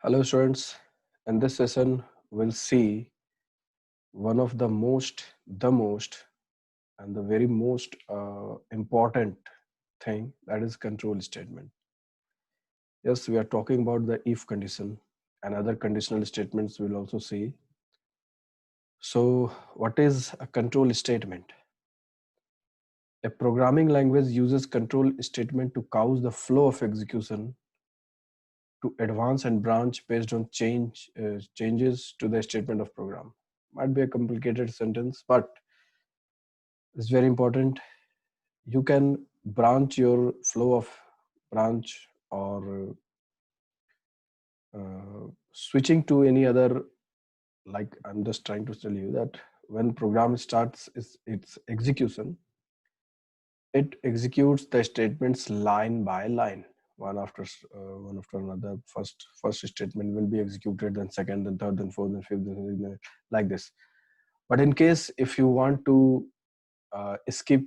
Hello students, in this session we'll see one of the most and the very most important thing, that is control statement. Yes, we are talking about the if condition and other conditional statements we'll also see. So what is a control statement? A programming language uses control statement to cause the flow of execution to advance and branch based on changes to the statement of program. Might be a complicated sentence, but it's very important. You can branch your flow of branch or switching to any other. Like, I'm just trying to tell you that when program starts its execution, it executes the statements line by line, one after another. First statement will be executed, then second, then third, then fourth, then fifth, then like this. But in case if you want to skip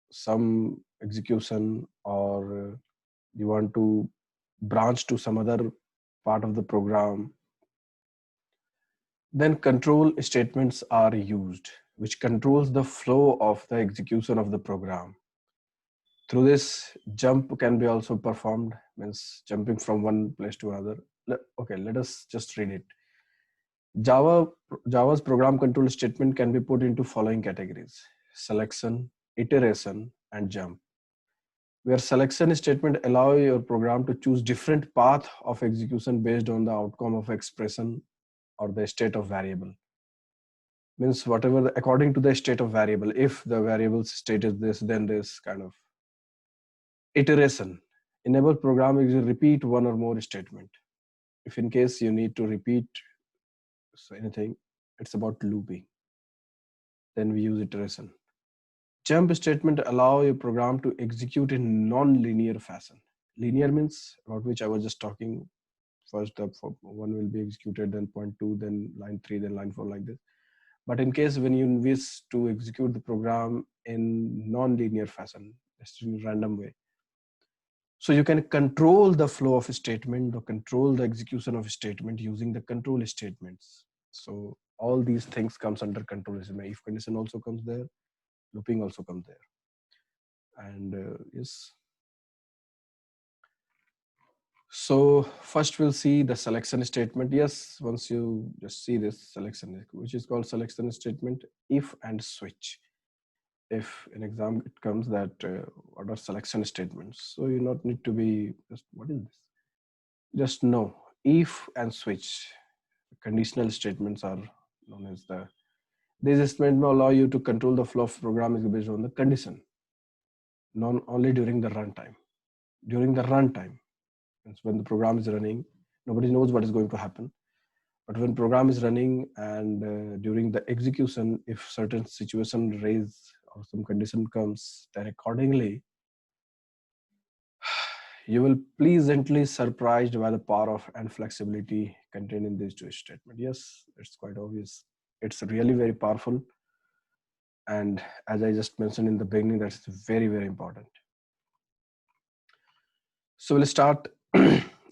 some execution, or you want to branch to some other part of the program, then control statements are used, which controls the flow of the execution of the program. Through this, jump can be also performed, means jumping from one place to another. Okay, let us just read it. Java's program control statement can be put into following categories: selection, iteration, and jump. Where selection statement allow your program to choose different path of execution based on the outcome of expression or the state of variable. Means whatever according to the state of variable. If the variable's state is this, then this kind of. Iteration enable program is to repeat one or more statement. If in case you need to repeat anything, it's about looping. Then we use iteration. Jump statement allow your program to execute in non-linear fashion. Linear means about which I was just talking. First up, one will be executed, then point two, then line three, then line four, like this. But in case when you wish to execute the program in non-linear fashion, just in a random way, so you can control the flow of a statement or control the execution of a statement using the control statements. So all these things comes under control. If condition also comes there, looping also comes there. And yes. So first we'll see the selection statement. Yes, once you just see this selection, which is called selection statement, if and switch. If in exam it comes that what are selection statements, so you not need to be just what is this, just know if and switch. Conditional statements are known as the. This statement may allow you to control the flow of program is based on the condition, not only during the runtime. During the runtime, when the program is running, nobody knows what is going to happen. But when program is running and during the execution, if certain situation raise or some condition comes, then accordingly, you will pleasantly surprised by the power of and flexibility contained in these two statements. Yes, it's quite obvious. It's really very powerful. And as I just mentioned in the beginning, that's very, very important. So we'll start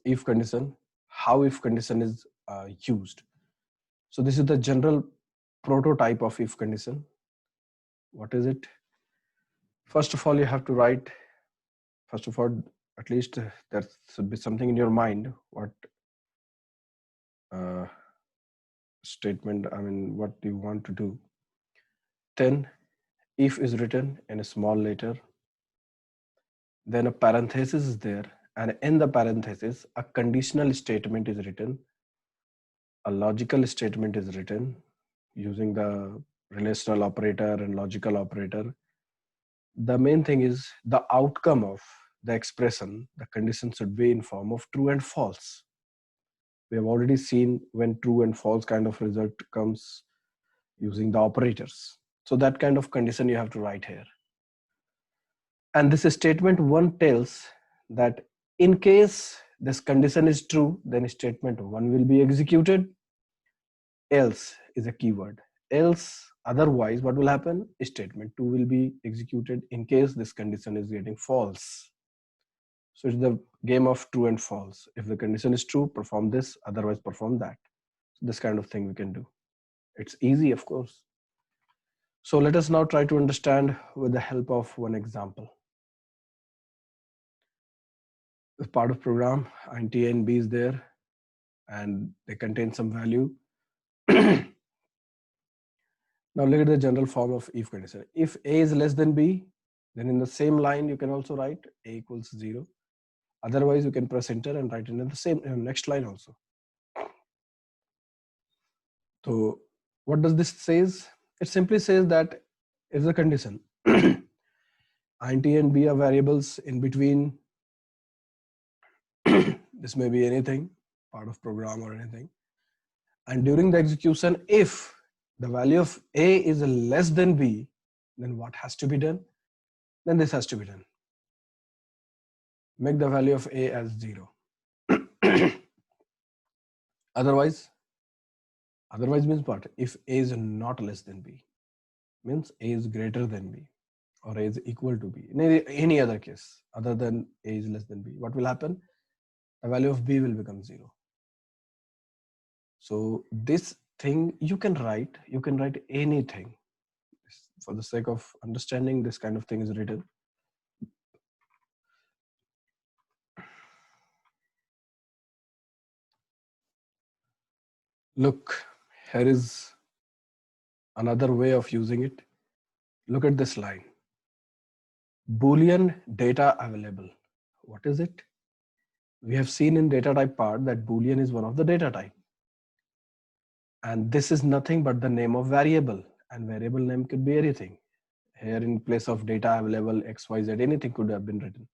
if condition, how if condition is used. So this is the general prototype of if condition. What is it? First of all, you have to write, first of all, at least there should be something in your mind, what uh, statement, I mean, what you want to do. Then if is written in a small letter, then a parenthesis is there, and in the parenthesis, a conditional statement is written, a logical statement is written using the relational operator and logical operator. The main thing is the outcome of the expression, the condition should be in form of true and false. We have already seen when true and false kind of result comes using the operators. So that kind of condition you have to write here. And this statement one tells that in case this condition is true, then statement one will be executed. Else is a keyword. Else, otherwise, what will happen? Statement two will be executed in case this condition is getting false. So it's the game of true and false. If the condition is true, perform this, otherwise perform that. So this kind of thing we can do. It's easy, of course. So let us now try to understand with the help of one example. As part of program, int a and b is there, and they contain some value. Now look at the general form of if condition. If a is less than b, then in the same line you can also write a equals 0. Otherwise, you can press enter and write in the same next line also. So what does this says? It simply says that if the condition int a and b are variables in between, this may be anything, part of program or anything. And during the execution, if the value of a is less than b, then what has to be done? Then this has to be done. Make the value of a as 0. Otherwise means what? If a is not less than b, means a is greater than b, or a is equal to b. In any other case other than a is less than b, what will happen? The value of b will become 0. So this thing you can write anything. For the sake of understanding, this kind of thing is written. Look, here is another way of using it. Look at this line. Boolean data available. What is it? We have seen in data type part that Boolean is one of the data type. And this is nothing but the name of variable, and variable name could be anything. Here in place of data available XYZ, anything could have been written.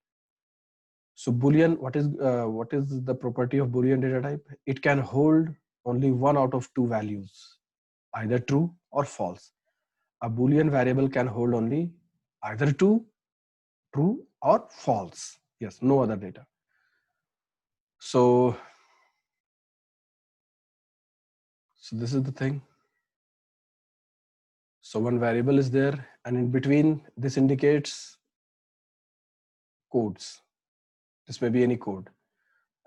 So Boolean, what is the property of Boolean data type? It can hold only one out of two values, either true or false. A Boolean variable can hold only either true or false. Yes, no other data. So this is the thing. So one variable is there, and in between this indicates codes. This may be any code,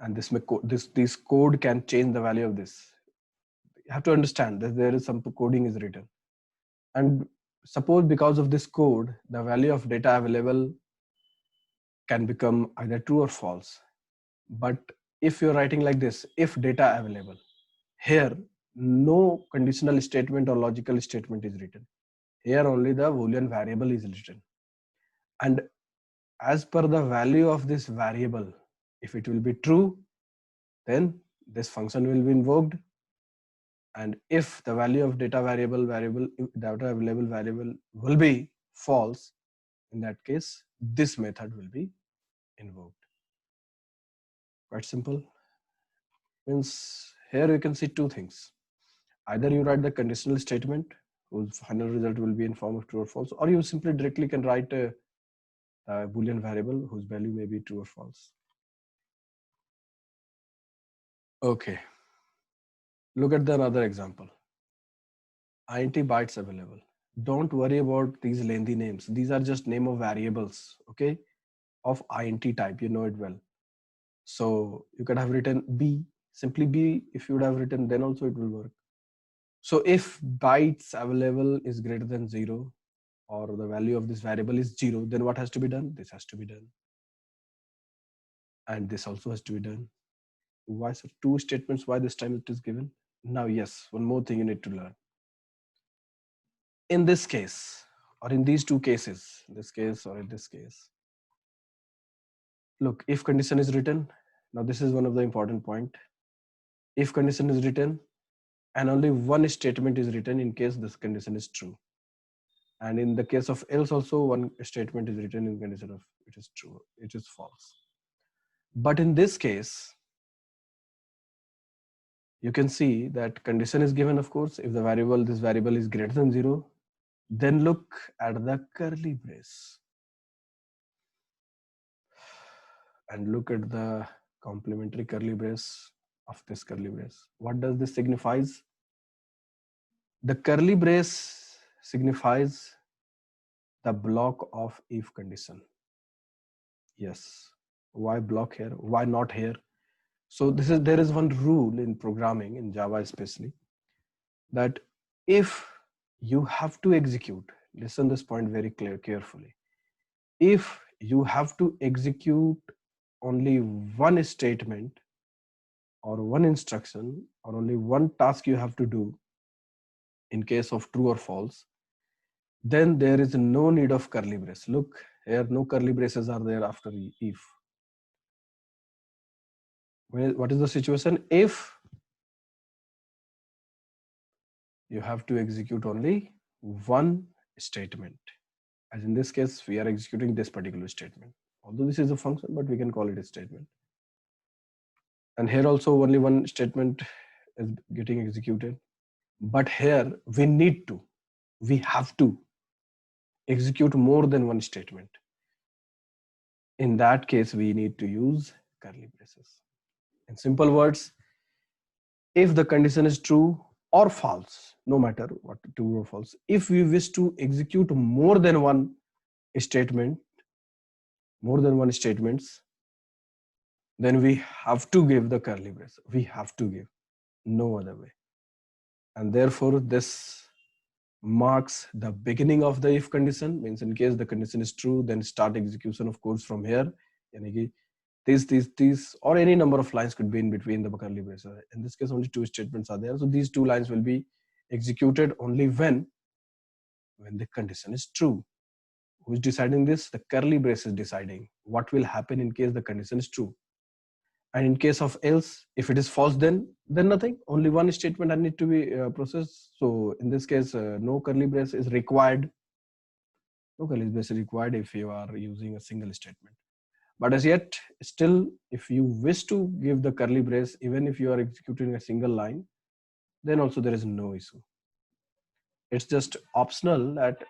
and this code can change the value of this. You have to understand that there is some coding is written, and suppose because of this code, the value of data available can become either true or false. But if you're writing like this, if data available, here no conditional statement or logical statement is written. Here only the Boolean variable is written, and as per the value of this variable, if it will be true, then this function will be invoked. And if the value of data available variable will be false, in that case, this method will be invoked. Quite simple. Means here you can see two things. Either you write the conditional statement whose final result will be in form of true or false, or you simply directly can write a Boolean variable whose value may be true or false. Okay. Look at the another example. int bytes available. Don't worry about these lengthy names. These are just name of variables, okay, of int type. You know it well. So you could have written b, simply b. If you would have written, then also it will work. So if bytes available is greater than 0, or the value of this variable is 0, then what has to be done? This has to be done. And this also has to be done. Why so two statements? Why this time it is given? Now, yes, one more thing you need to learn. In this case, or in these two cases, this case or in this case, look, if condition is written, now this is one of the important point. If condition is written, and only one statement is written in case this condition is true. And in the case of else also, one statement is written in condition of it is true, it is false. But in this case, you can see that condition is given, of course, if the this variable is greater than 0, then look at the curly brace and look at the complementary curly brace of this curly brace. What does this signifies? The curly brace signifies the block of if condition. Yes. why block here, why not here? So there is one rule in programming, in Java especially, that if you have to execute, listen this point very carefully, if you have to execute only one statement or one instruction or only one task you have to do in case of true or false, then there is no need of curly brace. Look here, no curly braces are there after if. What is the situation? If you have to execute only one statement, as in this case we are executing this particular statement, although this is a function, but we can call it a statement. And here also only one statement is getting executed, but here we have to execute more than one statement. In that case we need to use curly braces. In simple words, if the condition is true or false, no matter what, true or false, if we wish to execute more than one statement, more than one statements, then we have to give the curly brace. We have to give, no other way. And therefore this marks the beginning of the if condition. Means in case the condition is true, then start execution of codes from here. Yani these or any number of lines could be in between the curly braces. In this case only two statements are there, so these two lines will be executed only when the condition is true. Who is deciding this? The curly brace is deciding what will happen in case the condition is true. And in case of else, if it is false, then nothing, only one statement need to be processed. So in this case no curly brace is required. No curly brace is required if you are using a single statement. But as yet, still, if you wish to give the curly brace, even if you are executing a single line, then also there is no issue. It's just optional that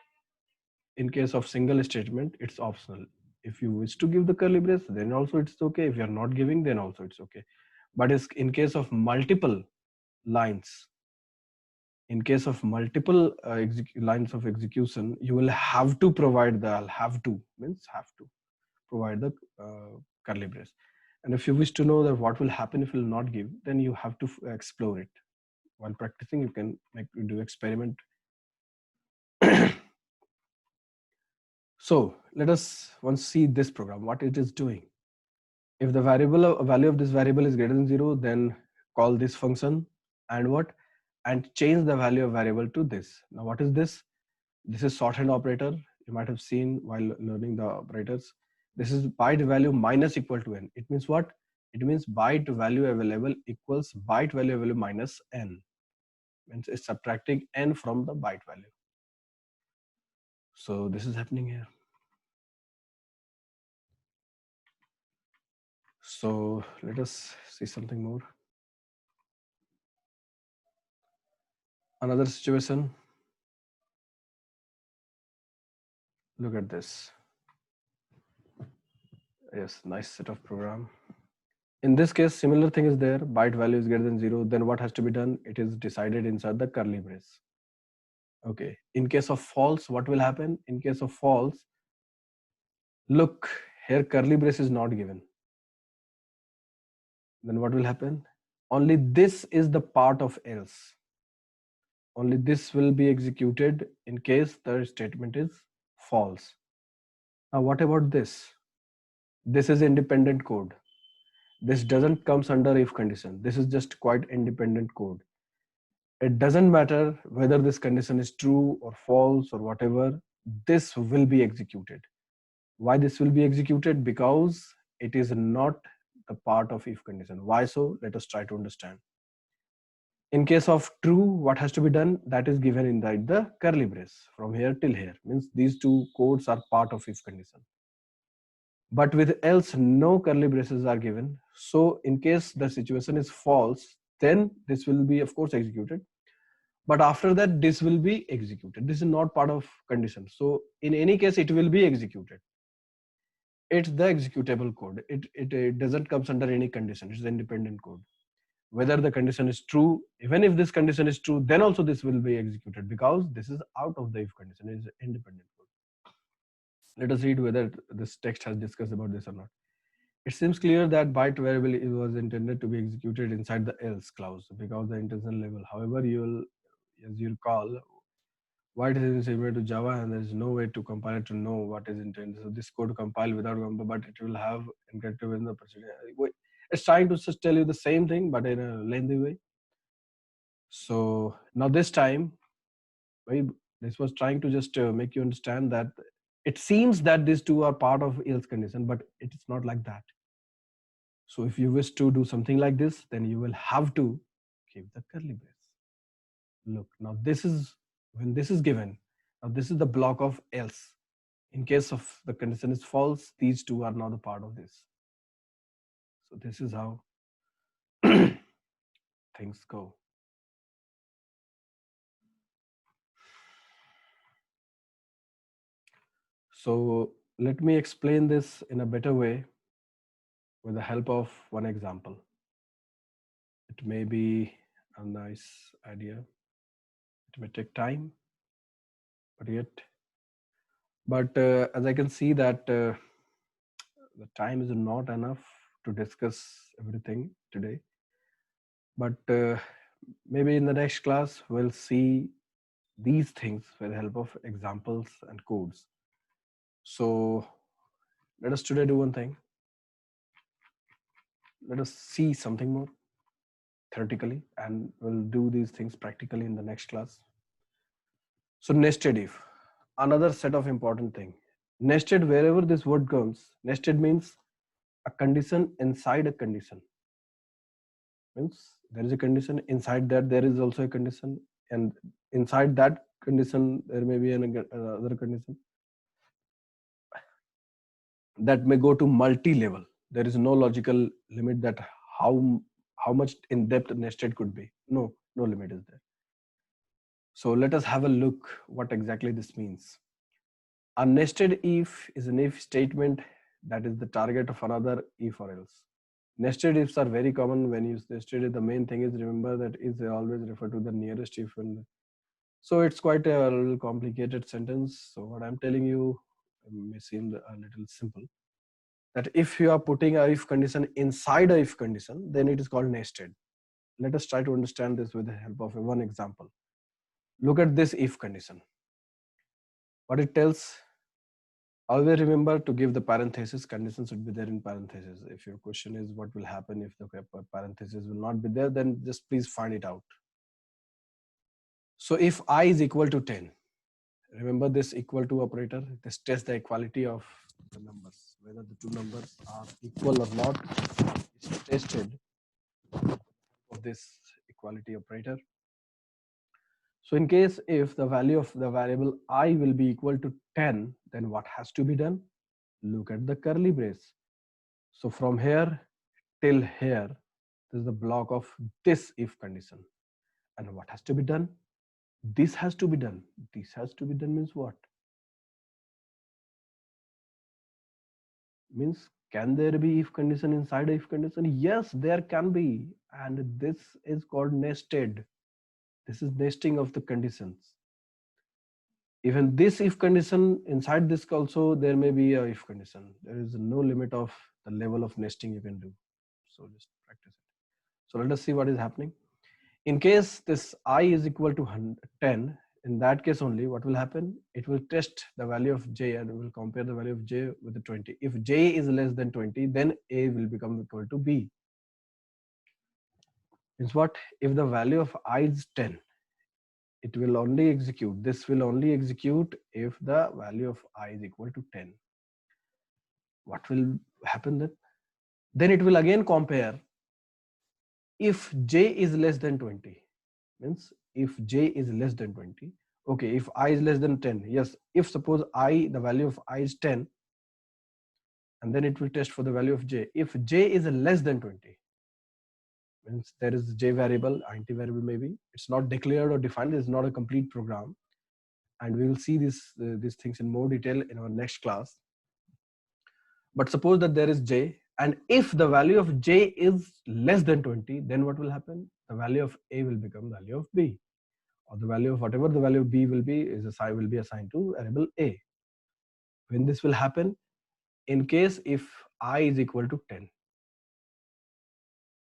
in case of single statement, it's optional. If you wish to give the curly brace, then also it's okay. If you're not giving, then also it's okay. But in case of multiple lines, in case of multiple lines of execution, you will have to provide the have to provide the curly brace. And if you wish to know that what will happen if you will not give, then you have to explore it. While practicing, you can do experiment. So let us once see this program, what it is doing. If the value of this variable is greater than 0, then call this function and what? And change the value of variable to this. Now what is this? This is shorthand operator. You might have seen while learning the operators. This is byte value minus equal to n. It means what? It means byte value available equals byte value available minus n. Means it's subtracting n from the byte value. So this is happening here. So let us see something more. Another situation. Look at this. Yes, nice set of program. In this case, similar thing is there. Byte value is greater than 0. Then what has to be done? It is decided inside the curly brace. Okay. In case of false, what will happen? In case of false, look here, curly brace is not given. Then what will happen? Only this is the part of else. Only this will be executed in case the statement is false. Now what about this? This is independent code. This doesn't comes under if condition. This is just quite independent code. It doesn't matter whether this condition is true or false or whatever, this will be executed. Why this will be executed? Because it is not the part of if condition. Why so? Let us try to understand. In case of true, what has to be done? That is given inside the curly brace from here till here. Means these two codes are part of if condition. But with else, no curly braces are given. So in case the situation is false, then this will be of course executed. But after that, this will be executed. This is not part of condition. So in any case, it will be executed. It's the executable code. It doesn't comes under any condition. It's the independent code. Whether the condition is true, even if this condition is true, then also this will be executed because this is out of the if condition. It is independent code. Let us read whether this text has discussed about this or not. It seems clear that byte variable was intended to be executed inside the else clause because the intention level. However, as you recall, byte is similar to Java, and there is no way to compile it to know what is intended. So this code compile without compile, but it will have encrypted in the procedure. It's trying to just tell you the same thing, but in a lengthy way. So now this time, this was trying to just make you understand that it seems that these two are part of else condition, but it is not like that. So if you wish to do something like this, then you will have to keep the curly brace. Look, now this is when this is given. Now this is the block of else. In case of the condition is false, these two are now the part of this. So this is how things go. So let me explain this in a better way with the help of one example. It may be a nice idea. It may take time, but as I can see that the time is not enough to discuss everything today. But maybe in the next class, we'll see these things with the help of examples and codes. So let us today do one thing. Let us see something more theoretically, and we'll do these things practically in the next class. So nested if, another set of important thing. Nested, wherever this word comes, nested means a condition inside a condition. Means there is a condition, inside that there is also a condition, and inside that condition there may be another condition that may go to multi-level. There is no logical limit that how much in depth nested could be. No limit is there. So let us have a look what exactly this means. A nested if is an if statement that is the target of another if or else. Nested ifs are very common when you nested if. The main thing is remember that is always refer to the nearest if. And so it's quite a little complicated sentence. So what I'm telling you may seem a little simple. That if you are putting a if condition inside a if condition, then it is called nested. Let us try to understand this with the help of one example. Look at this if condition. What it tells, always remember to give the parenthesis. Condition should be there in parenthesis. If your question is what will happen if the parenthesis will not be there, then just please find it out. So if I is equal to 10, remember this equal to operator. This tests the equality of the numbers, whether the two numbers are equal or not. It's tested of this equality operator. So in case if the value of the variable I will be equal to 10, then what has to be done? Look at the curly brace. So from here till here, this is the block of this if condition. And what has to be done? This has to be done. This has to be done means what? Means can there be if condition inside if condition? Yes, there can be. And this is called nested. This is nesting of the conditions. Even this if condition, inside this also there may be a if condition. There is no limit of the level of nesting you can do. So just practice it. So let us see what is happening. In case this I is equal to 10, in that case only what will happen? It will test the value of j and will compare the value of j with the 20. If j is less than 20, then a will become equal to b. Means what? If the value of I is 10, it will only execute. This will only execute if the value of I is equal to 10. What will happen then? Then it will again compare if j is less than 20. Means if j is less than 20. Okay, if I is less than 10. Yes, if suppose I, the value of I is 10, and then it will test for the value of j. If j is less than 20, means there is j variable, int variable maybe. It's not declared or defined. It's not a complete program. And we will see these things in more detail in our next class. But suppose that there is j, and if the value of j is less than 20, then what will happen? The value of a will become the value of b, or the value of whatever the value of b will be will be assigned to variable a. When this will happen, in case if I is equal to 10.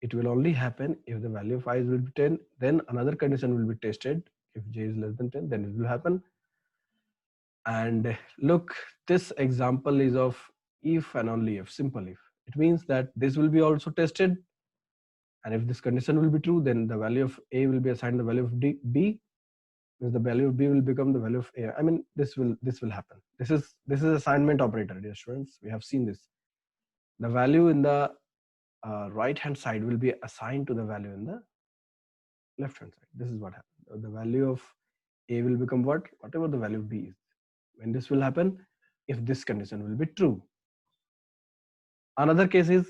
It will only happen if the value of I will be 10. Then another condition will be tested. If j is less than 10, then it will happen. And look, this example is of if and only if, simple if. It means that this will be also tested. And if this condition will be true, then the value of A will be assigned the value of B. Means the value of B will become the value of A. I mean, this will happen. This is assignment operator, dear students. We have seen this. The value in the right hand side will be assigned to the value in the left hand side. This is what happens. The value of A will become what? Whatever the value of B is. When this will happen, if this condition will be true. Another case is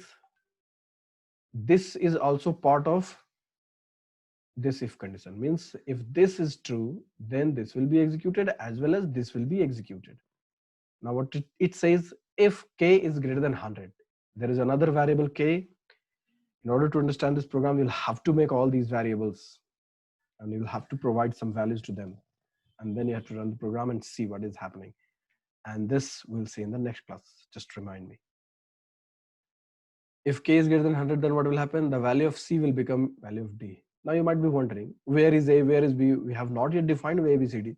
this is also part of this if condition. Means if this is true, then this will be executed as well as this will be executed. Now what it says, if k is greater than 100, there is another variable k. In order to understand this program, you'll have to make all these variables and you'll have to provide some values to them. And then you have to run the program and see what is happening. And this we'll see in the next class. Just remind me. If k is greater than 100, then what will happen? The value of C will become value of D. Now you might be wondering, where is A, where is B? We have not yet defined A, B, C, D.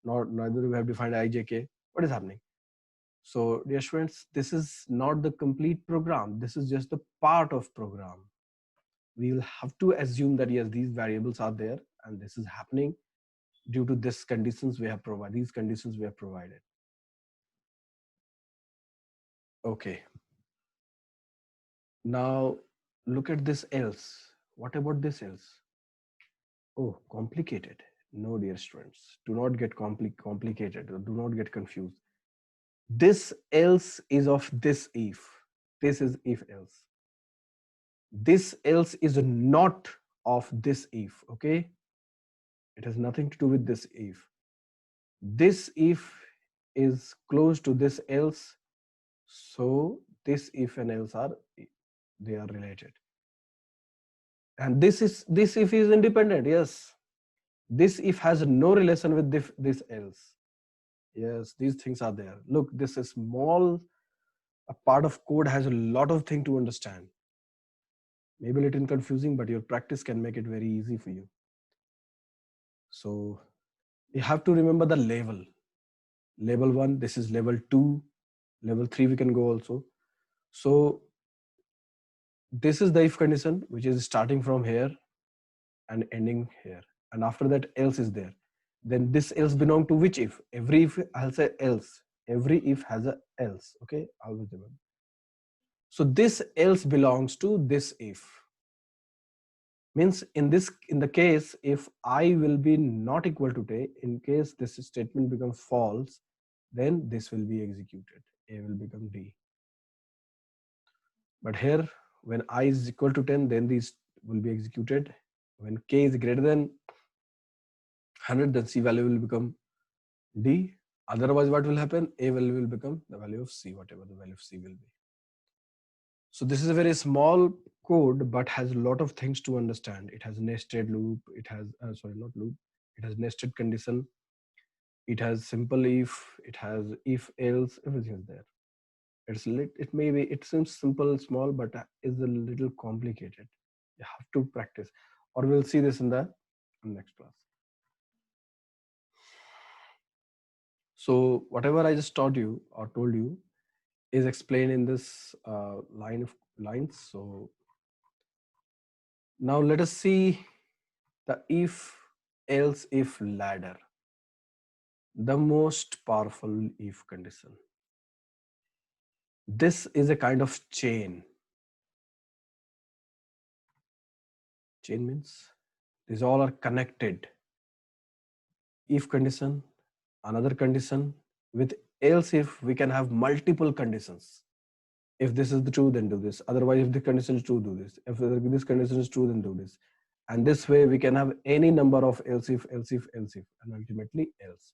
Neither we have defined I, J, K. What is happening? So dear students, this is not the complete program. This is just the part of program. We will have to assume that yes, these variables are there and this is happening due to these conditions we have provided. Okay. Now look at this else. What about this else? Oh, complicated. No, dear students, do not get complicated or do not get confused. This else is of this if. This is if else. This else is not of this if, okay? It has nothing to do with this if. This if is close to this else, so this if and else they are related. And this if is independent, yes. This if has no relation with this else. Yes, these things are there. Look, this is small, a part of code has a lot of things to understand. Maybe a little confusing, but your practice can make it very easy for you. So you have to remember the level. Level 1, this is level 2, level 3 we can go also. So this is the if condition, which is starting from here and ending here. And after that else is there. Then this else belong to which if? Every if has a else. Every if has a else. Okay, always remember. So this else belongs to this if. Means in the case if I will be not equal to 10, in case this statement becomes false, then this will be executed. A will become D. But here, when I is equal to 10, then these will be executed. When k is greater than 100, then C value will become D. Otherwise, what will happen? A value will become the value of C, whatever the value of C will be. So this is a very small code, but has a lot of things to understand. It has nested loop. It has, sorry, not loop. It has nested condition. It has simple if. It has if else. Everything is there. It seems simple, small, but is a little complicated. You have to practice, or we'll see this in the next class. So whatever I just taught you or told you is explained in this line of lines. So now let us see the if else if ladder, the most powerful if condition. This is a kind of chain. Chain means these all are connected. If condition, another condition, with else if we can have multiple conditions. If this is the true, then do this. Otherwise, if the condition is true, do this. If this condition is true, then do this. And this way we can have any number of else if, else if, else if, and ultimately else.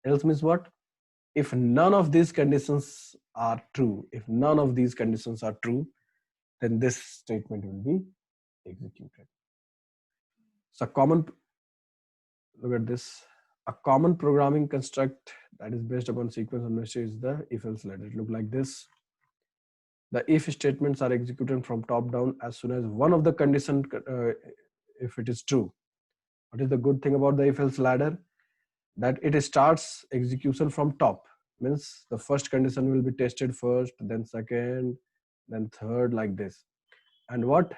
Else means what? If none of these conditions are true, if none of these conditions are true, then this statement will be executed. So look at this. A common programming construct that is based upon sequence of messages is the if else ladder. It look like this. The if statements are executed from top down as soon as one of the condition, if it is true. What is the good thing about the if else ladder? That it starts execution from top. Means the first condition will be tested first, then second, then third, like this. And what,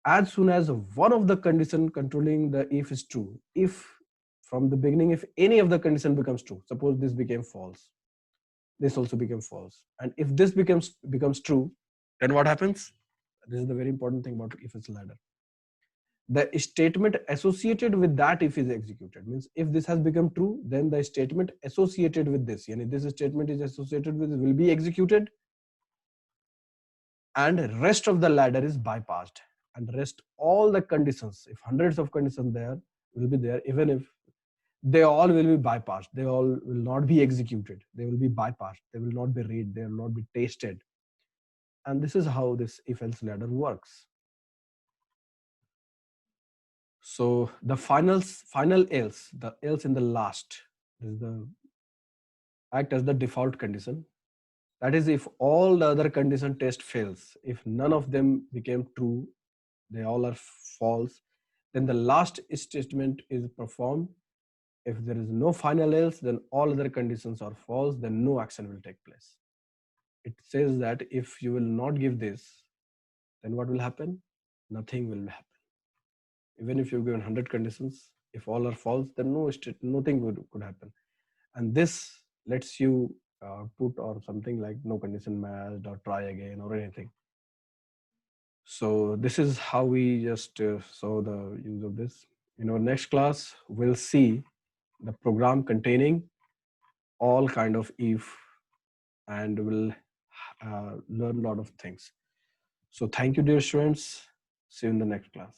as soon as one of the condition controlling the if is true, if from the beginning, if any of the condition becomes true, suppose this became false, this also became false, and if this becomes true, then what happens? This is the very important thing about if else ladder. The statement associated with that if is executed. Means if this has become true, then the statement associated with this, yani this statement is associated with, will be executed, and rest of the ladder is bypassed, and rest all the conditions, if hundreds of conditions there will be there, even if they all will be bypassed, they all will not be executed, they will be bypassed, they will not be read, they will not be tasted. And this is how this if else ladder works. So the final else, the else in the last, is the act as the default condition. That is, if all the other condition test fails, if none of them became true, they all are false, then the last statement is performed. If there is no final else, then all other conditions are false, then no action will take place. It says that if you will not give this, then what will happen? Nothing will happen. Even if you've given 100 conditions, if all are false, then nothing could happen. And this lets you put or something like no condition matched or try again or anything. So this is how we just saw the use of this. In our next class, we'll see the program containing all kind of if, and we'll learn a lot of things. So thank you, dear students. See you in the next class.